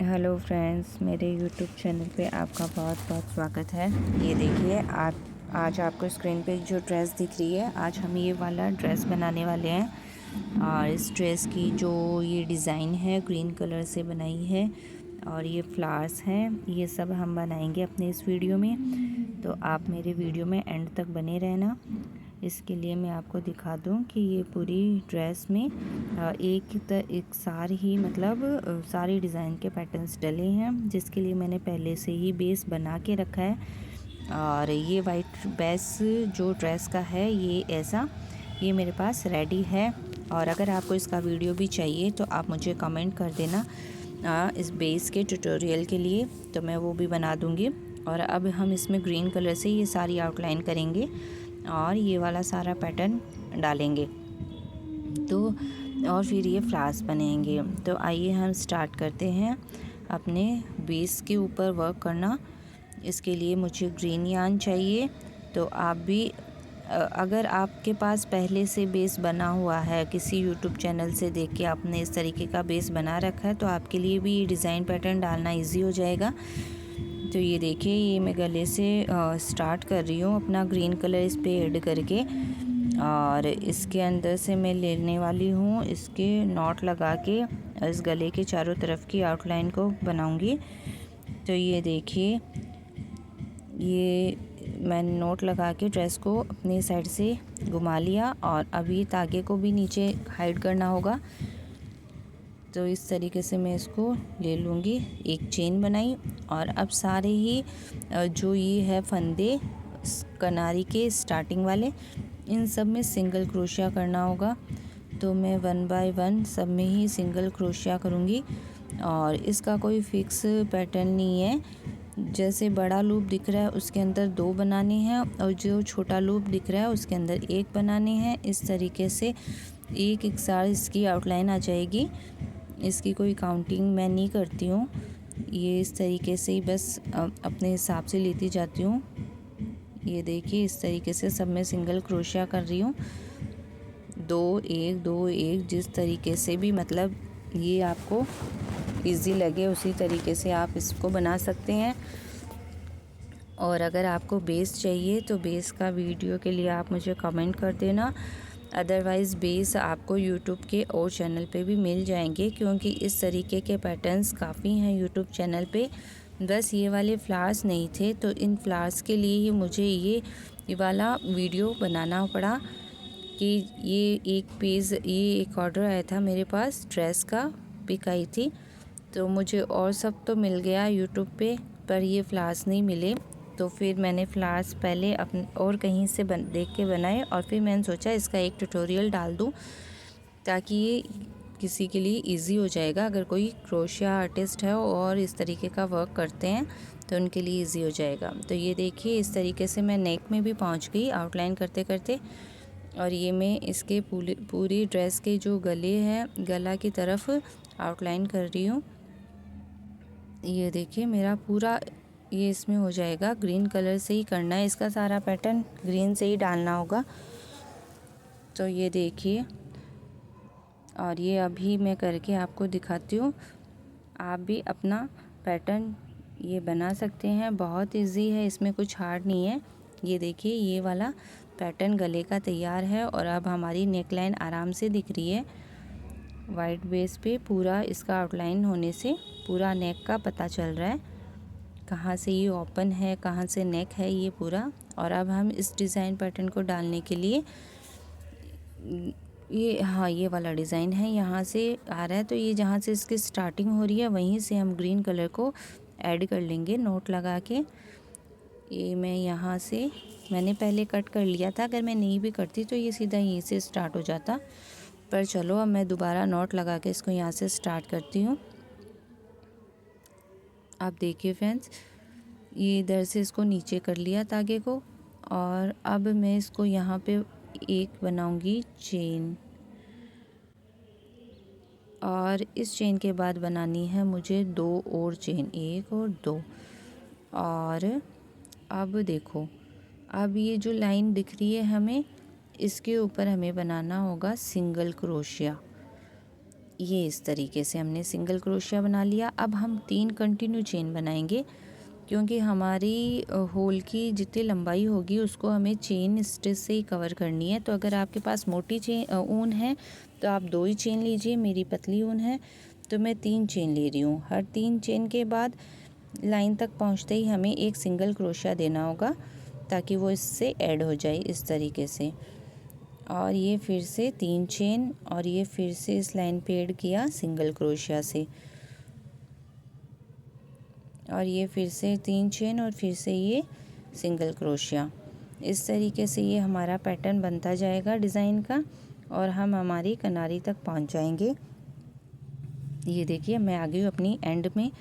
Hello friends, मेरे YouTube channel पे आपका बहुत बहुत स्वागत है। ये देखिए, आज आपको स्क्रीन पे जो ड्रेस दिख रही है, आज हम ये वाला ड्रेस बनाने वाले हैं। और इस ड्रेस की जो ये डिज़ाइन है ग्रीन कलर से बनाई है और ये फ्लावर्स हैं, ये सब हम बनाएंगे अपने इस वीडियो में। तो आप मेरे वीडियो में एंड तक बने रहना। इसके लिए मैं आपको दिखा दूं कि ये पूरी ड्रेस में एक सार ही मतलब सारी डिज़ाइन के पैटर्न्स डले हैं, जिसके लिए मैंने पहले से ही बेस बना के रखा है। और ये वाइट बेस जो ड्रेस का है ये मेरे पास रेडी है। और अगर आपको इसका वीडियो भी चाहिए तो आप मुझे कमेंट कर देना इस बेस के ट्यूटोरियल के लिए, तो मैं वो भी बना दूँगी। और अब हम इसमें ग्रीन कलर से ये सारी आउटलाइन करेंगे और ये वाला सारा पैटर्न डालेंगे, तो और फिर ये फ्लावर्स बनेंगे। तो आइए हम स्टार्ट करते हैं अपने बेस के ऊपर वर्क करना। इसके लिए मुझे ग्रीन यार्न चाहिए। तो आप भी अगर आपके पास पहले से बेस बना हुआ है, किसी यूट्यूब चैनल से देख के आपने इस तरीके का बेस बना रखा है, तो आपके लिए भी ये डिज़ाइन पैटर्न डालना इजी हो जाएगा। तो ये देखिए, ये मैं गले से स्टार्ट कर रही हूँ अपना ग्रीन कलर इस पे ऐड करके, और इसके अंदर से मैं लेने वाली हूँ इसके नॉट लगा के इस गले के चारों तरफ की आउटलाइन को बनाऊंगी। तो ये देखिए, ये मैंने नोट लगा के ड्रेस को अपनी साइड से घुमा लिया और अभी तागे को भी नीचे हाइड करना होगा। तो इस तरीके से मैं इसको ले लूँगी, एक चेन बनाई। और अब सारे ही जो ये है फंदे कनारी के स्टार्टिंग वाले, इन सब में सिंगल क्रोशिया करना होगा। तो मैं 1 बाय 1 सब में ही सिंगल क्रोशिया करूँगी। और इसका कोई फिक्स पैटर्न नहीं है, जैसे बड़ा लूप दिख रहा है उसके अंदर 2 बनाने हैं और जो छोटा लूप दिख रहा है उसके अंदर 1 बनाने हैं। इस तरीके से एक साथ इसकी आउटलाइन आ जाएगी। इसकी कोई काउंटिंग मैं नहीं करती हूँ, ये इस तरीके से ही बस अपने हिसाब से लेती जाती हूँ। ये देखिए, इस तरीके से सब में सिंगल क्रोशिया कर रही हूँ, 2 1 2 1, जिस तरीके से भी मतलब ये आपको इजी लगे उसी तरीके से आप इसको बना सकते हैं। और अगर आपको बेस चाहिए तो बेस का वीडियो के लिए आप मुझे कमेंट कर देना। अदरवाइज़ बेस आपको यूट्यूब के और चैनल पे भी मिल जाएंगे, क्योंकि इस तरीके के पैटर्न्स काफ़ी हैं यूट्यूब चैनल पे। बस ये वाले फ्लावर्स नहीं थे, तो इन फ्लावर्स के लिए ही मुझे ये वाला वीडियो बनाना पड़ा कि ये एक ऑर्डर आया था मेरे पास, ड्रेस का पिक आई थी। तो मुझे और सब तो मिल गया यूट्यूब पे, पर ये फ्लावर्स नहीं मिले। तो फिर मैंने फ्लावर्स पहले अपने और कहीं से देख के बनाए, और फिर मैंने सोचा इसका एक ट्यूटोरियल डाल दूं, ताकि ये किसी के लिए इजी हो जाएगा। अगर कोई क्रोशिया आर्टिस्ट है और इस तरीके का वर्क करते हैं तो उनके लिए इजी हो जाएगा। तो ये देखिए, इस तरीके से मैं नेक में भी पहुंच गई आउटलाइन करते करते। और ये मैं इसके पूरी ड्रेस के जो गले हैं, गला की तरफ आउटलाइन कर रही हूँ। ये देखिए, मेरा पूरा ये इसमें हो जाएगा। ग्रीन कलर से ही करना है, इसका सारा पैटर्न ग्रीन से ही डालना होगा। तो ये देखिए, और ये अभी मैं करके आपको दिखाती हूँ। आप भी अपना पैटर्न ये बना सकते हैं, बहुत इजी है, इसमें कुछ हार्ड नहीं है। ये देखिए, ये वाला पैटर्न गले का तैयार है और अब हमारी नेकलाइन आराम से दिख रही है। वाइट बेस पे पूरा इसका आउटलाइन होने से पूरा नेक का पता चल रहा है, कहाँ से ये ओपन है, कहाँ से नेक है, ये पूरा। और अब हम इस डिज़ाइन पैटर्न को डालने के लिए ये वाला डिज़ाइन है, यहाँ से आ रहा है। तो ये जहाँ से इसकी स्टार्टिंग हो रही है वहीं से हम ग्रीन कलर को ऐड कर लेंगे नोट लगा के। ये मैं यहाँ से मैंने पहले कट कर लिया था, अगर मैं नहीं भी करती तो ये सीधा यहीं से स्टार्ट हो जाता। पर चलो, अब मैं दोबारा नोट लगा के इसको यहाँ से स्टार्ट करती हूँ। आप देखिए फ्रेंड्स, ये इधर से इसको नीचे कर लिया तागे को, और अब मैं इसको यहाँ पे एक बनाऊंगी चेन, और इस चेन के बाद बनानी है मुझे 2 और चेन, 1 और 2। और अब देखो, अब ये जो लाइन दिख रही है हमें, इसके ऊपर हमें बनाना होगा सिंगल क्रोशिया। ये इस तरीके से हमने सिंगल क्रोशिया बना लिया। अब हम 3 कंटिन्यू चेन बनाएंगे, क्योंकि हमारी होल की जितनी लंबाई होगी उसको हमें चेन स्टिच से ही कवर करनी है। तो अगर आपके पास मोटी ऊन है तो आप 2 ही चेन लीजिए। मेरी पतली ऊन है तो मैं 3 चेन ले रही हूँ। हर 3 चेन के बाद लाइन तक पहुँचते ही हमें एक सिंगल क्रोशिया देना होगा, ताकि वो इससे ऐड हो जाए इस तरीके से। और ये फिर से 3 चेन, और ये फिर से इस लाइन पे ऐड किया सिंगल क्रोशिया से, और ये फिर से 3 चेन, और फिर से ये सिंगल क्रोशिया। इस तरीके से ये हमारा पैटर्न बनता जाएगा डिज़ाइन का, और हम हमारी किनारी तक पहुंच जाएंगे। ये देखिए मैं आ गई हूँ अपनी एंड में।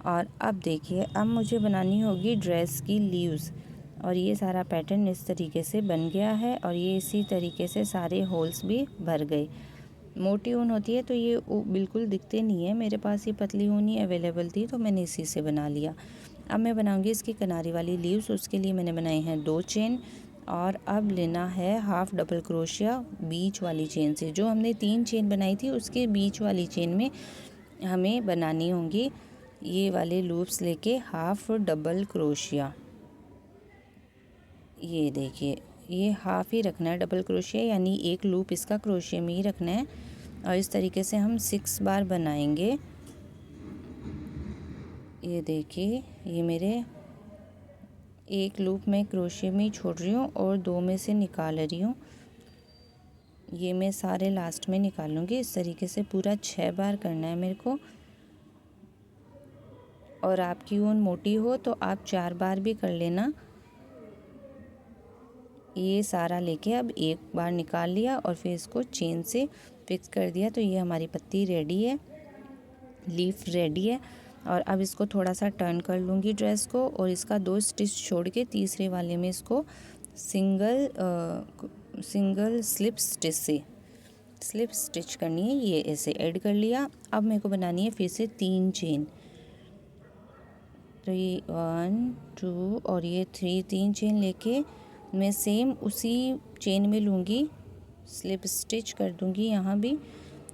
और अब देखिए, अब मुझे बनानी होगी ड्रेस की लीव्स, और ये सारा पैटर्न इस तरीके से बन गया है, और ये इसी तरीके से सारे होल्स भी भर गए। मोटी ऊन होती है तो ये बिल्कुल दिखते नहीं है। मेरे पास ये पतली ऊन ही अवेलेबल थी तो मैंने इसी से बना लिया। अब मैं बनाऊंगी इसकी किनारी वाली लीव्स। उसके लिए मैंने बनाए हैं 2 चेन, और अब लेना है हाफ डबल क्रोशिया बीच वाली चेन से। जो हमने 3 चेन बनाई थी उसके बीच वाली चेन में हमें बनानी होंगी ये वाले लूप्स लेके हाफ डबल क्रोशिया। ये देखिए, ये हाफ ही रखना है डबल क्रोशिया, यानी एक लूप इसका क्रोशिया में ही रखना है। और इस तरीके से हम 6 बार बनाएंगे। ये देखिए, ये मेरे एक लूप में क्रोशिया में ही छोड़ रही हूँ और 2 में से निकाल रही हूँ। ये मैं सारे लास्ट में निकालूंगी। इस तरीके से पूरा 6 बार करना है मेरे को। और आपकी ऊन मोटी हो तो आप 4 बार भी कर लेना। ये सारा लेके अब एक बार निकाल लिया और फिर इसको चेन से फिक्स कर दिया। तो ये हमारी पत्ती रेडी है, लीफ रेडी है। और अब इसको थोड़ा सा टर्न कर लूँगी ड्रेस को, और इसका 2 स्टिच छोड़ के तीसरे वाले में इसको सिंगल स्लिप स्टिच करनी है। ये ऐसे ऐड कर लिया। अब मेरे को बनानी है फिर से 3 चेन। तो ये 1 2 और ये 3 चेन लेके मैं सेम उसी चेन में लूँगी, स्लिप स्टिच कर दूँगी यहाँ भी।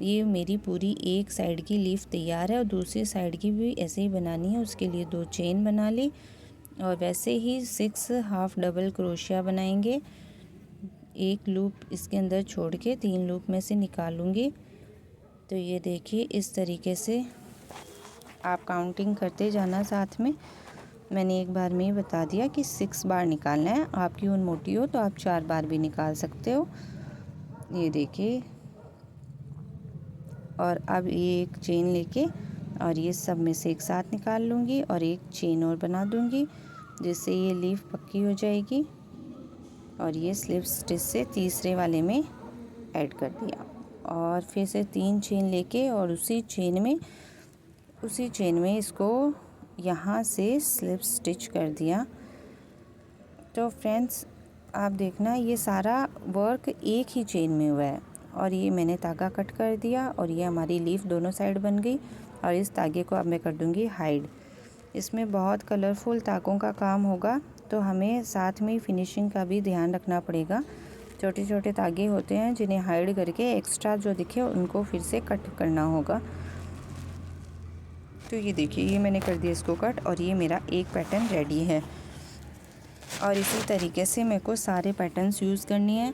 ये मेरी पूरी एक साइड की लीफ तैयार है, और दूसरी साइड की भी ऐसे ही बनानी है। उसके लिए 2 चेन बना ली, और वैसे ही 6 हाफ डबल क्रोशिया बनाएंगे। एक लूप इसके अंदर छोड़ के 3 लूप में से निकालूंगी। तो ये देखिए, इस तरीके से आप काउंटिंग करते जाना साथ में। मैंने एक बार में ही बता दिया कि 6 बार निकालना है। आपकी ऊन मोटी हो तो आप 4 बार भी निकाल सकते हो। ये देखिए, और अब ये एक चेन लेके और ये सब में से एक साथ निकाल लूँगी, और एक चेन और बना दूँगी, जिससे ये लीफ पक्की हो जाएगी। और ये स्लिप स्टिच से तीसरे वाले में ऐड कर दिया, और फिर से 3 चेन लेके और उसी चेन में इसको यहाँ से स्लिप स्टिच कर दिया। तो फ्रेंड्स, आप देखना, ये सारा वर्क एक ही चेन में हुआ है। और ये मैंने धागा कट कर दिया, और ये हमारी लीफ दोनों साइड बन गई। और इस धागे को अब मैं कर दूँगी हाइड। इसमें बहुत कलरफुल धागों का काम होगा, तो हमें साथ में फिनिशिंग का भी ध्यान रखना पड़ेगा। छोटे छोटे धागे होते हैं जिन्हें हाइड करके एक्स्ट्रा जो दिखे उनको फिर से कट करना होगा। तो ये देखिए, ये मैंने कर दिया इसको कट, और ये मेरा एक पैटर्न रेडी है। और इसी तरीके से मेरे को सारे पैटर्न्स यूज़ करनी है।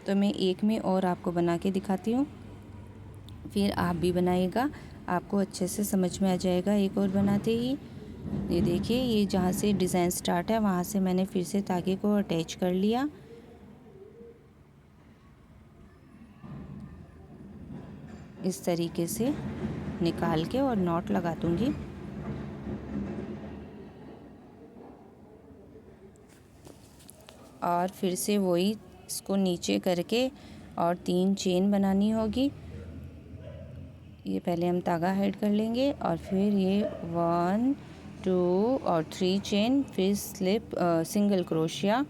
तो मैं एक में और आपको बना के दिखाती हूँ, फिर आप भी बनाइएगा, आपको अच्छे से समझ में आ जाएगा एक और बनाते ही। ये देखिए, ये जहाँ से डिज़ाइन स्टार्ट है वहाँ से मैंने फिर से धागे को अटैच कर लिया। इस तरीके से निकाल के और नॉट लगा दूँगी। और फिर से वही इसको नीचे करके और 3 चेन बनानी होगी। ये पहले हम धागा हाइड कर लेंगे, और फिर ये 1 2 और 3 चेन, फिर सिंगल क्रोशिया,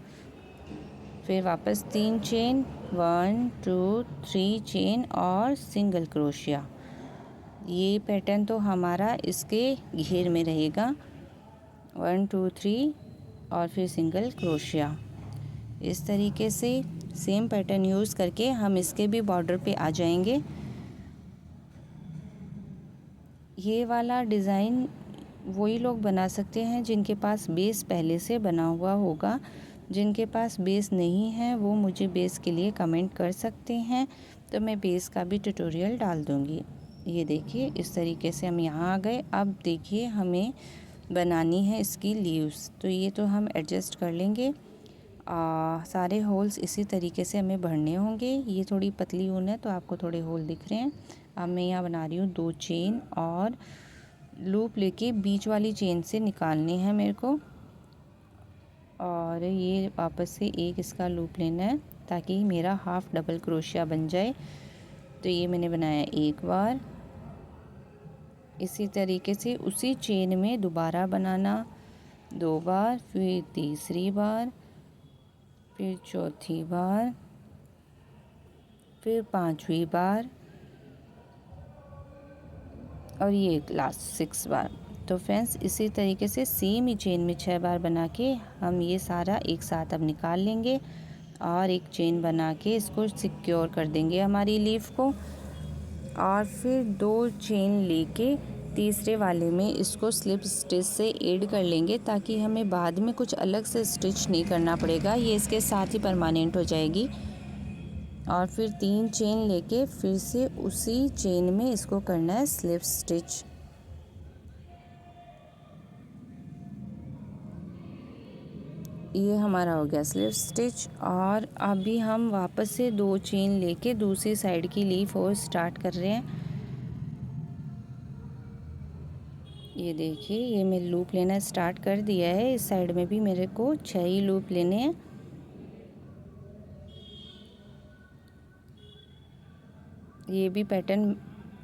फिर वापस 3 चेन, 1 2 3 चेन और सिंगल क्रोशिया। ये पैटर्न तो हमारा इसके घेर में रहेगा। 1 2 3 और फिर सिंगल क्रोशिया। इस तरीके से सेम पैटर्न यूज़ करके हम इसके भी बॉर्डर पे आ जाएंगे। ये वाला डिज़ाइन वही लोग बना सकते हैं जिनके पास बेस पहले से बना हुआ होगा। जिनके पास बेस नहीं है वो मुझे बेस के लिए कमेंट कर सकते हैं, तो मैं बेस का भी ट्यूटोरियल डाल दूँगी। ये देखिए इस तरीके से हम यहाँ आ गए। अब देखिए हमें बनानी है इसकी लीव्स, तो ये तो हम एडजस्ट कर लेंगे। सारे होल्स इसी तरीके से हमें भरने होंगे। ये थोड़ी पतली ऊन है तो आपको थोड़े होल दिख रहे हैं। अब मैं यहाँ बना रही हूँ 2 चेन और लूप लेके बीच वाली चेन से निकालनी है मेरे को, और ये वापस से एक इसका लूप लेना है ताकि मेरा हाफ डबल क्रोशिया बन जाए। तो ये मैंने बनाया एक बार। इसी तरीके से उसी चेन में दोबारा बनाना 2 बार, फिर तीसरी बार, फिर चौथी बार, फिर 5वीं बार और ये लास्ट 6 बार। तो फ्रेंड्स इसी तरीके से सेम ही चेन में 6 बार बना के हम ये सारा एक साथ अब निकाल लेंगे और एक चेन बना के इसको सिक्योर कर देंगे हमारी लीफ को। और फिर 2 चेन लेके तीसरे वाले में इसको स्लिप स्टिच से ऐड कर लेंगे ताकि हमें बाद में कुछ अलग से स्टिच नहीं करना पड़ेगा, ये इसके साथ ही परमानेंट हो जाएगी। और फिर 3 चेन लेके फिर से उसी चेन में इसको करना है स्लिप स्टिच। ये हमारा हो गया स्लिप स्टिच। और अभी हम वापस से 2 चेन लेके दूसरी साइड की लीफ और स्टार्ट कर रहे हैं। ये देखिए ये मैं लूप लेना स्टार्ट कर दिया है। इस साइड में भी मेरे को 6 ही लूप लेने हैं। ये भी पैटर्न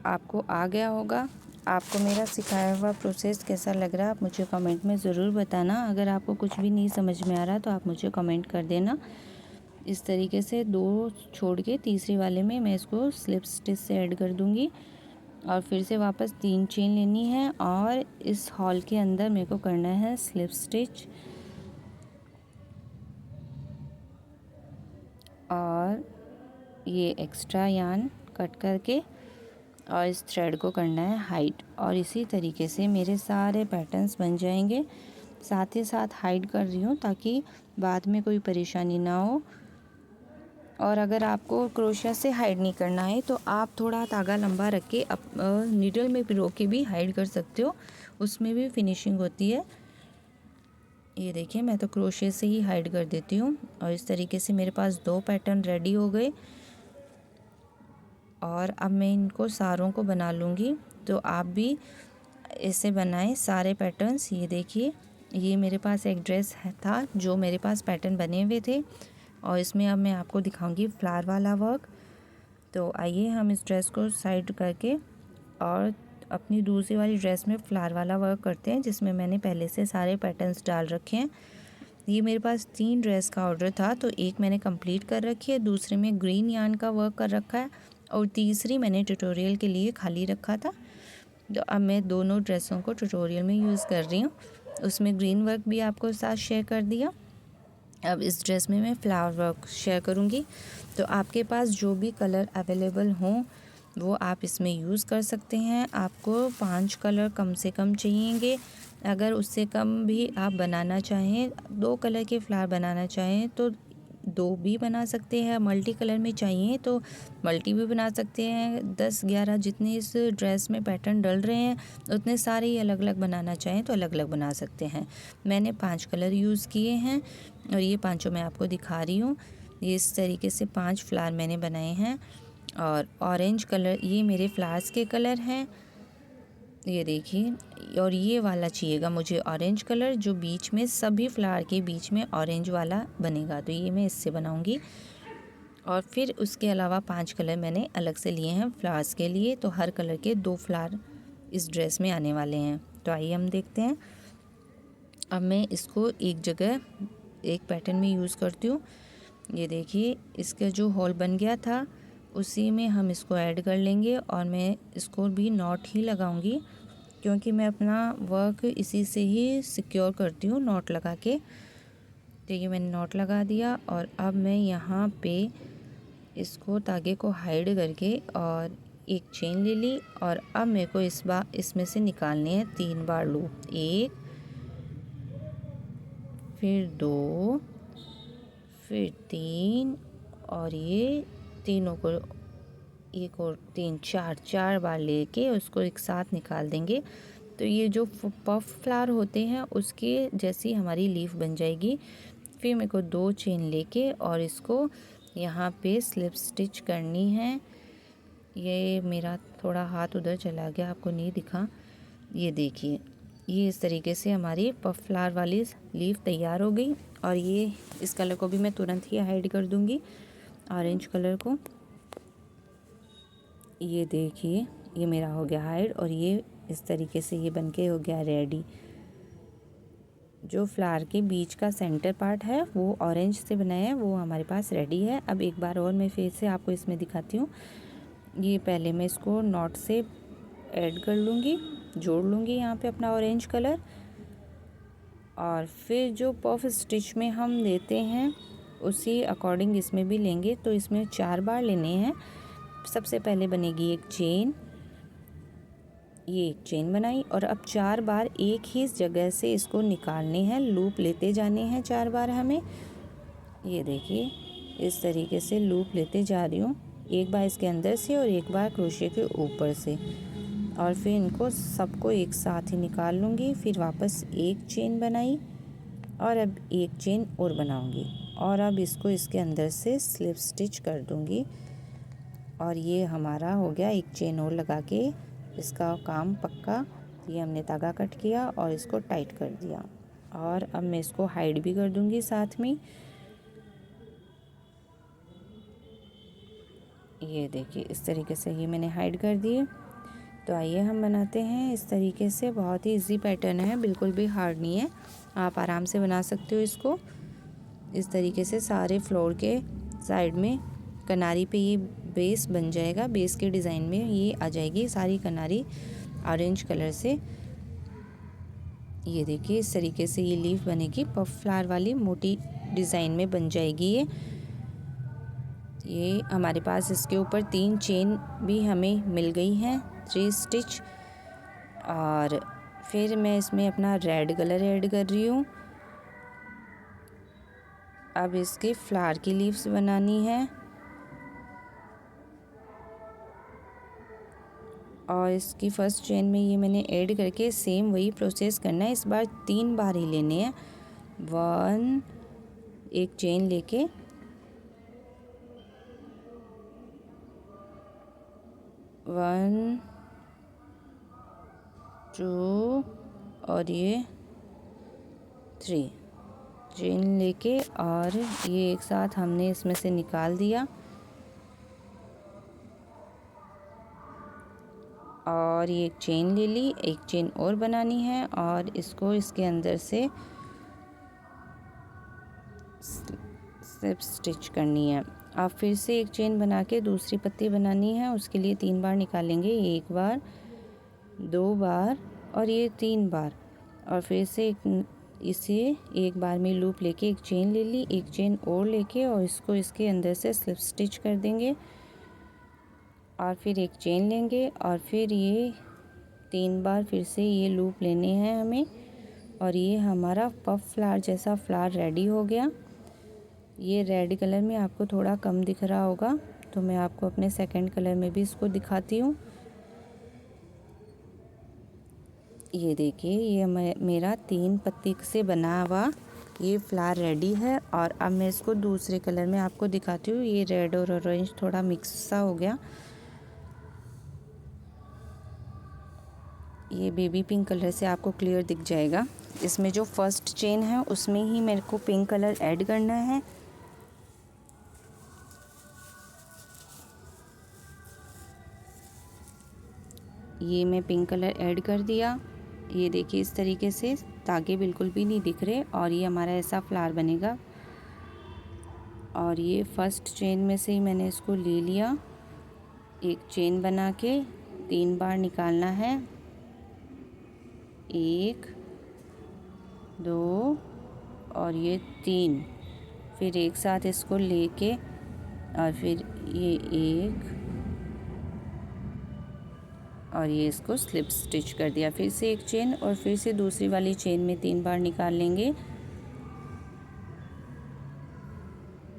आपको आ गया होगा। आपको मेरा सिखाया हुआ प्रोसेस कैसा लग रहा है आप मुझे कमेंट में ज़रूर बताना। अगर आपको कुछ भी नहीं समझ में आ रहा तो आप मुझे कमेंट कर देना। इस तरीके से 2 छोड़ के तीसरे वाले में मैं इसको स्लिप स्टिच से ऐड कर दूंगी और फिर से वापस 3 चेन लेनी है और इस हॉल के अंदर मेरे को करना है स्लिप स्टिच। और ये एक्स्ट्रा यार्न कट करके और इस थ्रेड को करना है हाइड। और इसी तरीके से मेरे सारे पैटर्न्स बन जाएंगे। साथ ही साथ हाइड कर रही हूँ ताकि बाद में कोई परेशानी ना हो। और अगर आपको क्रोशिया से हाइड नहीं करना है तो आप थोड़ा धागा लंबा रख के नीडल में पिरो के भी हाइड कर सकते हो, उसमें भी फिनिशिंग होती है। ये देखिए मैं तो क्रोशिया से ही हाइड कर देती हूँ। और इस तरीके से मेरे पास 2 पैटर्न रेडी हो गए और अब मैं इनको सारों को बना लूँगी। तो आप भी ऐसे बनाएं सारे पैटर्न्स। ये देखिए ये मेरे पास एक ड्रेस था जो मेरे पास पैटर्न बने हुए थे और इसमें अब मैं आपको दिखाऊंगी फ्लावर वाला वर्क। तो आइए हम इस ड्रेस को साइड करके और अपनी दूसरी वाली ड्रेस में फ्लावर वाला वर्क करते हैं जिसमें मैंने पहले से सारे पैटर्न्स डाल रखे हैं। ये मेरे पास 3 ड्रेस का ऑर्डर था तो एक मैंने कंप्लीट कर रखी है, दूसरे में ग्रीन यार्न का वर्क कर रखा है और तीसरी मैंने ट्यूटोरियल के लिए खाली रखा था। तो अब मैं दोनों ड्रेसों को ट्यूटोरियल में यूज़ कर रही हूँ। उसमें ग्रीन वर्क भी आपको साथ शेयर कर दिया। अब इस ड्रेस में मैं फ्लावर वर्क शेयर करूँगी। तो आपके पास जो भी कलर अवेलेबल हों वो आप इसमें यूज़ कर सकते हैं। आपको 5 कलर कम से कम चाहिएंगे। अगर उससे कम भी आप बनाना चाहें, 2 कलर के फ्लावर बनाना चाहें तो 2 भी बना सकते हैं। मल्टी कलर में चाहिए तो मल्टी भी बना सकते हैं। 10-11 जितने इस ड्रेस में पैटर्न डल रहे हैं उतने सारे ही अलग अलग बनाना चाहें तो अलग अलग बना सकते हैं। मैंने 5 कलर यूज़ किए हैं और ये पांचों मैं आपको दिखा रही हूँ। ये इस तरीके से 5 फ्लावर मैंने बनाए हैं। और ऑरेंज कलर ये मेरे फ्लावर्स के कलर हैं, ये देखिए। और ये वाला चाहिएगा मुझे ऑरेंज कलर जो बीच में सभी फ्लावर के बीच में ऑरेंज वाला बनेगा, तो ये मैं इससे बनाऊंगी। और फिर उसके अलावा 5 कलर मैंने अलग से लिए हैं फ्लावर्स के लिए। तो हर कलर के 2 फ्लावर इस ड्रेस में आने वाले हैं। तो आइए हम देखते हैं। अब मैं इसको एक जगह एक पैटर्न में यूज़ करती हूँ। ये देखिए इसका जो होल बन गया था उसी में हम इसको ऐड कर लेंगे और मैं इसको भी नॉट ही लगाऊंगी क्योंकि मैं अपना वर्क इसी से ही सिक्योर करती हूँ नॉट लगा के। तो ये मैंने नॉट लगा दिया और अब मैं यहाँ पे इसको धागे को हाइड करके और एक चेन ले ली और अब मेरे को इस बार इसमें से निकालने हैं 3 बार लूप। 1, फिर 2, फिर 3 और ये तीनों को एक और 3 4 बार लेके उसको एक साथ निकाल देंगे। तो ये जो पफ फ्लावर होते हैं उसके जैसी हमारी लीफ बन जाएगी। फिर मेरे को 2 चेन लेके और इसको यहाँ पे स्लिप स्टिच करनी है। ये मेरा थोड़ा हाथ उधर चला गया, आपको नहीं दिखा। ये देखिए, ये इस तरीके से हमारी पफ फ्लावर वाली लीफ तैयार हो गई। और ये इस कलर को भी मैं तुरंत ही हाइड कर दूँगी, ऑरेंज कलर को। ये देखिए, ये मेरा हो गया हाइड और ये इस तरीके से ये बनके हो गया रेडी। जो फ्लावर के बीच का सेंटर पार्ट है वो ऑरेंज से बनाया है, वो हमारे पास रेडी है। अब एक बार और मैं फिर से आपको इसमें दिखाती हूँ। ये पहले मैं इसको नॉट से ऐड कर लूँगी, जोड़ लूँगी यहाँ पे अपना ऑरेंज कलर। और फिर जो पफ स्टिच में हम देते हैं उसी अकॉर्डिंग इसमें भी लेंगे। तो इसमें 4 बार लेने हैं। सबसे पहले बनेगी एक चेन, ये एक चेन बनाई और अब 4 बार एक ही जगह से इसको निकालने हैं, लूप लेते जाने हैं 4 बार हमें। ये देखिए, इस तरीके से लूप लेते जा रही हूँ, एक बार इसके अंदर से और एक बार क्रोशे के ऊपर से। और फिर इनको सबको एक साथ ही निकाल लूँगी। फिर वापस एक चेन बनाई और अब एक चेन और बनाऊँगी और अब इसको इसके अंदर से स्लिप स्टिच कर दूँगी। और ये हमारा हो गया, एक चेन और लगा के इसका काम पक्का। ये हमने धागा कट किया और इसको टाइट कर दिया। और अब मैं इसको हाइड भी कर दूंगी साथ में। ये देखिए, इस तरीके से ये मैंने हाइड कर दिए। तो आइए हम बनाते हैं इस तरीके से। बहुत ही इजी पैटर्न है, बिल्कुल भी हार्ड नहीं है, आप आराम से बना सकते हो इसको। इस तरीके से सारे फ्लोर के साइड में किनारी पे ये बेस बन जाएगा। बेस के डिज़ाइन में ये आ जाएगी सारी किनारी ऑरेंज कलर से। ये देखिए, इस तरीके से ये लीफ बनेगी, पफ फ्लावर वाली मोटी डिज़ाइन में बन जाएगी ये हमारे पास इसके ऊपर 3 चेन भी हमें मिल गई हैं, 3 स्टिच। और फिर मैं इसमें अपना रेड कलर ऐड कर रही हूँ। अब इसके फ्लावर की लीव्स बनानी है और इसकी फर्स्ट चेन में ये मैंने ऐड करके सेम वही प्रोसेस करना है। इस बार 3 बार ही लेने हैं। 1, एक चेन लेके 1, 2 और ये 3 चेन लेके और ये एक साथ हमने इसमें से निकाल दिया। और ये एक चेन ले ली, एक चेन और बनानी है और इसको इसके अंदर से स्लिप स्टिच करनी है। अब फिर से एक चेन बना के दूसरी पत्ती बनानी है। उसके लिए 3 बार निकालेंगे, 1 बार, 2 बार और ये 3 बार। और फिर से इसे एक बार में लूप लेके एक चेन ले ली, एक चेन और लेके और इसको इसके अंदर से स्लिप स्टिच कर देंगे। और फिर एक चेन लेंगे और फिर ये 3 बार फिर से ये लूप लेने हैं हमें। और ये हमारा पफ फ्लावर जैसा फ्लावर रेडी हो गया। ये रेड कलर में आपको थोड़ा कम दिख रहा होगा, तो मैं आपको अपने सेकंड कलर में भी इसको दिखाती हूँ। ये देखिए, ये मेरा 3 पत्ती से बना हुआ ये फ्लावर रेडी है। और अब मैं इसको दूसरे कलर में आपको दिखाती हूँ। ये रेड और ऑरेंज थोड़ा मिक्स सा हो गया। ये बेबी पिंक कलर से आपको क्लियर दिख जाएगा। इसमें जो फर्स्ट चेन है उसमें ही मेरे को पिंक कलर ऐड करना है। ये मैं पिंक कलर ऐड कर दिया। ये देखिए, इस तरीके से धागे बिल्कुल भी नहीं दिख रहे और ये हमारा ऐसा फ्लावर बनेगा। और ये फर्स्ट चेन में से ही मैंने इसको ले लिया। एक चेन बना के 3 बार निकालना है, 1, 2 और ये 3। फिर एक साथ इसको लेके और फिर ये 1, और ये इसको स्लिप स्टिच कर दिया। फिर से एक चेन और फिर से दूसरी वाली चेन में 3 बार निकाल लेंगे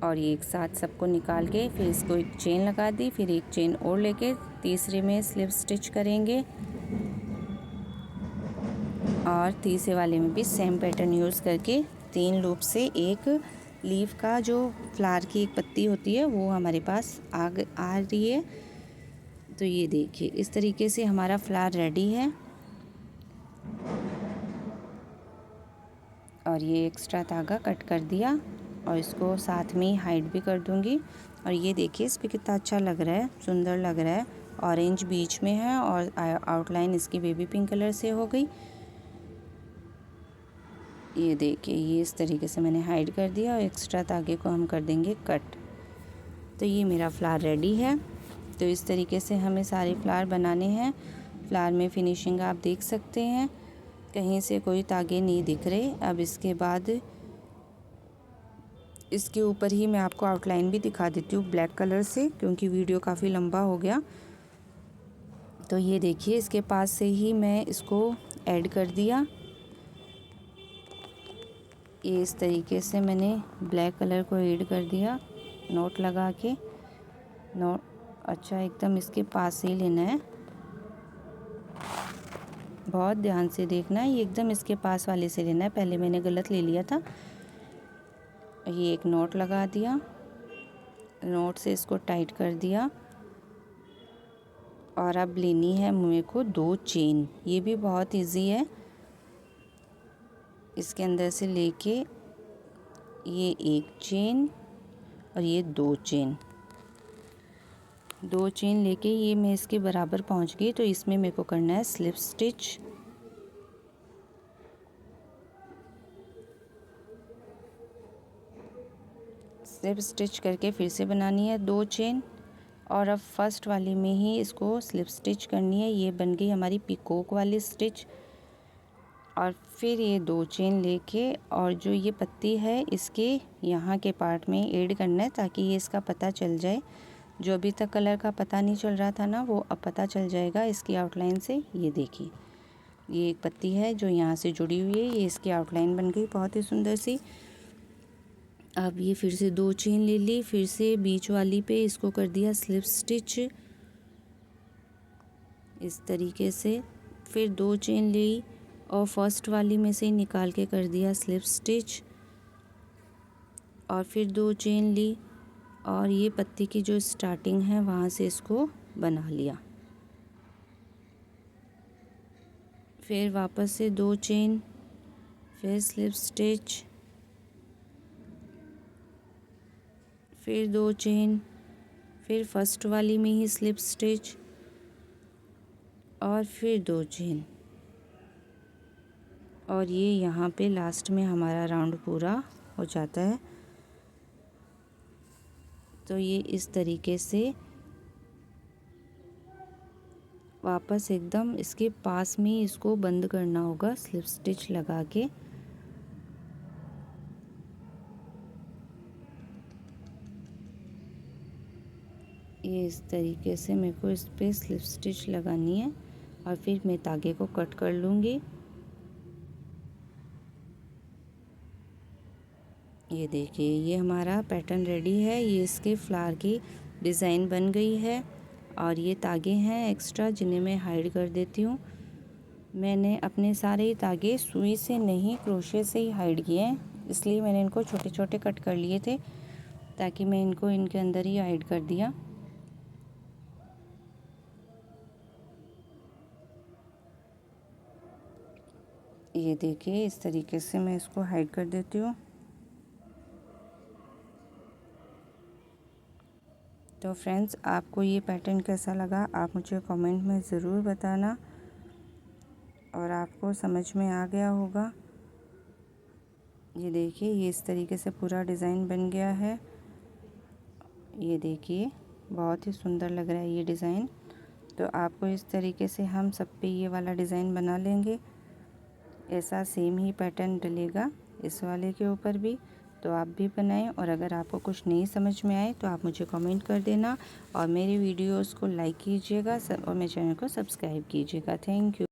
और ये एक साथ सबको निकाल के फिर इसको एक चेन लगा दी, फिर एक चेन और लेके तीसरे में स्लिप स्टिच करेंगे और तीसरे वाले में भी सेम पैटर्न यूज़ करके 3 लूप से एक लीफ का जो फ्लावर की एक पत्ती होती है वो हमारे पास आ रही है। तो ये देखिए इस तरीके से हमारा फ्लावर रेडी है और ये एक्स्ट्रा धागा कट कर दिया और इसको साथ में हाइड भी कर दूंगी। और ये देखिए इस पे कितना अच्छा लग रहा है, सुंदर लग रहा है। ऑरेंज बीच में है और आउटलाइन इसकी बेबी पिंक कलर से हो गई। ये देखिए ये इस तरीके से मैंने हाइड कर दिया और एक्स्ट्रा धागे को हम कर देंगे कट। तो ये मेरा फ्लावर रेडी है। तो इस तरीके से हमें सारे फ्लावर बनाने हैं। फ्लावर में फिनिशिंग आप देख सकते हैं, कहीं से कोई धागे नहीं दिख रहे। अब इसके बाद इसके ऊपर ही मैं आपको आउटलाइन भी दिखा देती हूँ ब्लैक कलर से, क्योंकि वीडियो काफ़ी लंबा हो गया। तो ये देखिए इसके पास से ही मैं इसको ऐड कर दिया। ये इस तरीके से मैंने ब्लैक कलर को ऐड कर दिया नोट लगा के। नोट अच्छा एकदम इसके पास से ही लेना है, बहुत ध्यान से देखना है। ये एकदम इसके पास वाले से लेना है, पहले मैंने गलत ले लिया था। ये एक नोट लगा दिया, नोट से इसको टाइट कर दिया और अब लेनी है मेरे को 2 चेन। ये भी बहुत इजी है, इसके अंदर से लेके ये एक चेन और ये 2 चेन, 2 चेन लेके ये मैं इसके बराबर पहुंच गई। तो इसमें मेरे को करना है स्लिप स्टिच। स्लिप स्टिच करके फिर से बनानी है 2 चेन और अब फर्स्ट वाली में ही इसको स्लिप स्टिच करनी है। ये बन गई हमारी पिकॉक वाली स्टिच। और फिर ये 2 चेन लेके और जो ये पत्ती है इसके यहाँ के पार्ट में ऐड करना है, ताकि ये इसका पता चल जाए। जो अभी तक कलर का पता नहीं चल रहा था ना, वो अब पता चल जाएगा इसकी आउटलाइन से। ये देखिए ये एक पत्ती है जो यहाँ से जुड़ी हुई है, ये इसकी आउटलाइन बन गई बहुत ही सुंदर सी। अब ये फिर से 2 चेन ले ली, फिर से बीच वाली पे इसको कर दिया स्लिप स्टिच इस तरीके से। फिर 2 चेन ली और फर्स्ट वाली में से निकाल के कर दिया स्लिप स्टिच और फिर 2 चेन ली और ये पत्ती की जो स्टार्टिंग है वहाँ से इसको बना लिया। फिर वापस से 2 चेन, फिर स्लिप स्टिच, फिर 2 चेन, फिर फर्स्ट वाली में ही स्लिप स्टिच और फिर 2 चेन। और ये यहाँ पे लास्ट में हमारा राउंड पूरा हो जाता है। तो ये इस तरीके से वापस एकदम इसके पास में इसको बंद करना होगा स्लिप स्टिच लगा के। ये इस तरीके से मेरे को इस पे स्लिप स्टिच लगानी है और फिर मैं धागे को कट कर लूँगी। ये देखिए ये हमारा पैटर्न रेडी है। ये इसके फ्लावर की डिज़ाइन बन गई है और ये धागे हैं एक्स्ट्रा जिन्हें मैं हाइड कर देती हूँ। मैंने अपने सारे धागे सुई से नहीं क्रोशे से ही हाइड किए हैं, इसलिए मैंने इनको छोटे छोटे कट कर लिए थे ताकि मैं इनको इनके अंदर ही हाइड कर दिया। ये देखिए इस तरीके से मैं इसको हाइड कर देती हूँ। तो फ्रेंड्स आपको ये पैटर्न कैसा लगा आप मुझे कमेंट में ज़रूर बताना और आपको समझ में आ गया होगा। ये देखिए ये इस तरीके से पूरा डिज़ाइन बन गया है। ये देखिए बहुत ही सुंदर लग रहा है ये डिज़ाइन। तो आपको इस तरीके से हम सब पे ये वाला डिज़ाइन बना लेंगे। ऐसा सेम ही पैटर्न डलेगा इस वाले के ऊपर भी। तो आप भी बनाएं। और अगर आपको कुछ नहीं समझ में आए तो आप मुझे कमेंट कर देना और मेरे वीडियोस को लाइक कीजिएगा और मेरे चैनल को सब्सक्राइब कीजिएगा। Thank you.